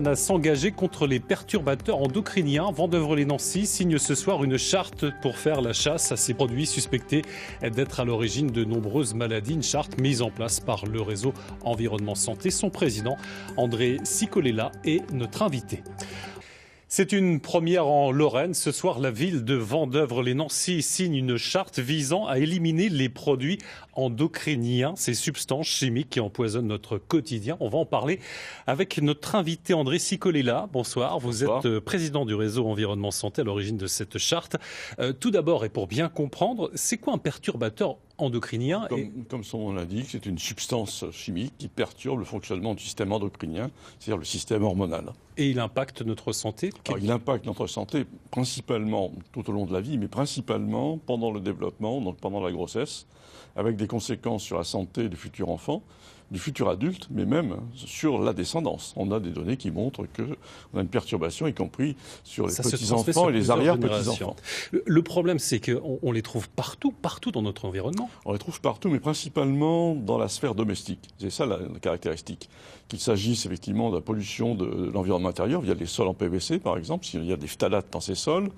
à s'engager contre les perturbateurs endocriniens. Vendeuvre-les-Nancy signe ce soir une charte pour faire la chasse à ces produits suspectés d'être à l'origine de nombreuses maladies. Une charte mise en place par le réseau Environnement Santé. Son président, André Cicolella, est notre invité. C'est une première en Lorraine. Ce soir, la ville de Vendeuvre-les-Nancy signe une charte visant à éliminer les produits endocriniens, ces substances chimiques qui empoisonnent notre quotidien. On va en parler avec notre invité André Cicolella. Bonsoir, vous êtes président du réseau Environnement Santé à l'origine de cette charte. Tout d'abord, et pour bien comprendre, c'est quoi un perturbateur endocrinien? Comme son nom l'indique, c'est une substance chimique qui perturbe le fonctionnement du système endocrinien, c'est-à-dire le système hormonal. Et il impacte notre santé? Alors, il impacte notre santé principalement tout au long de la vie, mais principalement pendant le développement, donc pendant la grossesse, avec des conséquences sur la santé du futur enfant, du futur adulte, mais même sur la descendance. On a des données qui montrent qu'on a une perturbation, y compris sur les petits-enfants et les arrière-petits-enfants. Le problème, c'est qu'on les trouve partout dans notre environnement. On les trouve partout, mais principalement dans la sphère domestique. C'est ça la caractéristique. Qu'il s'agisse effectivement de la pollution de l'environnement intérieur, via les sols en PVC par exemple, s'il y a des phtalates dans ces sols,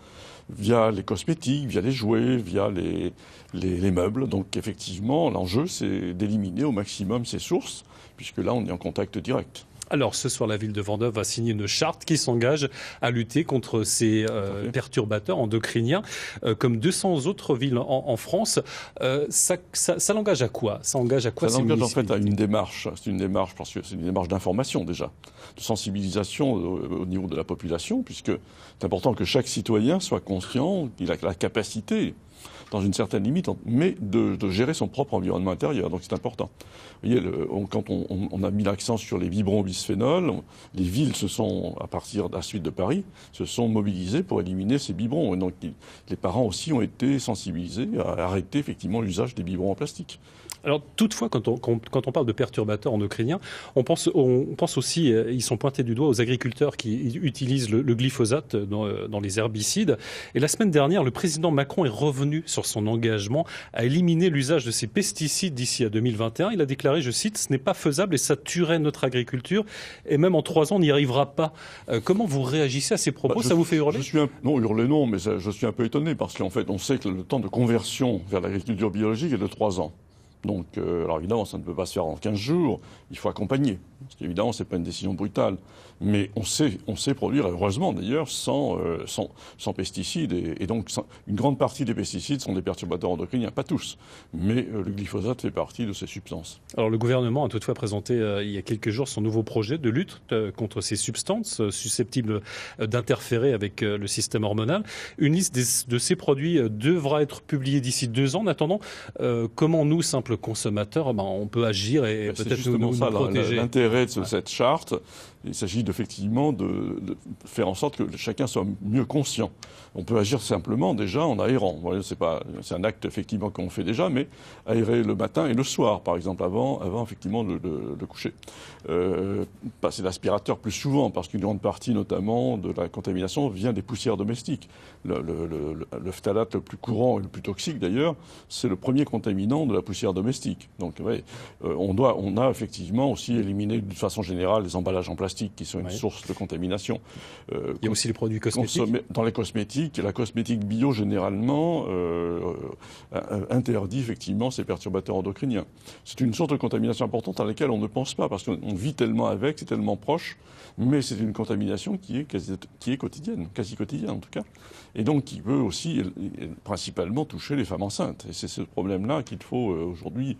via les cosmétiques, via les jouets, via les meubles. Donc effectivement, l'enjeu, c'est d'éliminer au maximum ces sources, puisque là, on est en contact direct. Alors, ce soir, la ville de Vendôme va signer une charte qui s'engage à lutter contre ces perturbateurs endocriniens, comme 200 autres villes en France. Ça l'engage à quoi? Ça engage à quoi? Ça l'engage en fait à une démarche. C'est une démarche parce que c'est une démarche d'information déjà, de sensibilisation au niveau de la population, puisque c'est important que chaque citoyen soit conscient qu'il a la capacité, dans une certaine limite, mais de gérer son propre environnement intérieur. Donc c'est important. Vous voyez, quand on a mis l'accent sur les biberons au bisphénol, les villes à partir de la suite de Paris, se sont mobilisées pour éliminer ces biberons. Et donc les parents aussi ont été sensibilisés à arrêter effectivement l'usage des biberons en plastique. Alors toutefois, quand on parle de perturbateurs endocriniens, on pense aussi, ils sont pointés du doigt aux agriculteurs qui utilisent le glyphosate dans les herbicides. Et la semaine dernière, le président Macron est revenu sur son engagement à éliminer l'usage de ces pesticides d'ici à 2021. Il a déclaré, je cite, « Ce n'est pas faisable et ça tuerait notre agriculture et même en 3 ans, on n'y arrivera pas ». Comment vous réagissez à ces propos? Ça vous fait hurler? Non, hurler non, mais je suis un peu étonné parce qu'en fait, on sait que le temps de conversion vers l'agriculture biologique est de 3 ans. Donc, alors évidemment, ça ne peut pas se faire en 15 jours, il faut accompagner. Parce qu'évidemment, ce n'est pas une décision brutale. Mais on sait produire, heureusement d'ailleurs, sans pesticides. Et donc, une grande partie des pesticides sont des perturbateurs endocriniens, pas tous. Mais le glyphosate fait partie de ces substances. Alors, le gouvernement a toutefois présenté il y a quelques jours son nouveau projet de lutte contre ces substances susceptibles d'interférer avec le système hormonal. Une liste de ces produits devra être publiée d'ici 2 ans. En attendant, comment nous, simples consommateurs, on peut agir et peut-être nous protéger? L'intérêt de cette charte, il s'agit effectivement de faire en sorte que chacun soit mieux conscient. On peut agir simplement déjà en aérant. C'est un acte effectivement qu'on fait déjà, mais aérer le matin et le soir, par exemple, avant effectivement de coucher. Passer l'aspirateur plus souvent, parce qu'une grande partie notamment de la contamination vient des poussières domestiques. Le phtalate le plus courant et le plus toxique d'ailleurs, c'est le premier contaminant de la poussière domestique. Donc on a effectivement aussi éliminé de façon générale les emballages en plastique qui sont une source de contamination. Il y a aussi les produits cosmétiques. Dans les cosmétiques, la cosmétique bio généralement interdit effectivement ces perturbateurs endocriniens. C'est une source de contamination importante à laquelle on ne pense pas parce qu'on vit tellement avec, c'est tellement proche, mais c'est une contamination qui est quotidienne, quasi quotidienne en tout cas, et donc qui peut aussi principalement toucher les femmes enceintes. Et c'est ce problème-là qu'il faut aujourd'hui,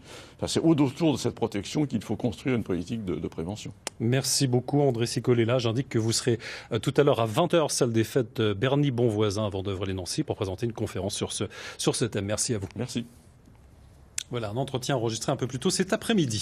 c'est autour de cette protection qu'il faut construire une politique de prévention. Merci beaucoup André Cicolella. J'indique que vous serez tout à l'heure à 20h, salle des fêtes Berny Bonvoisin à Vendeuvre-les-Nancy pour présenter une conférence sur ce thème. Merci à vous. Merci. Voilà, un entretien enregistré un peu plus tôt cet après-midi.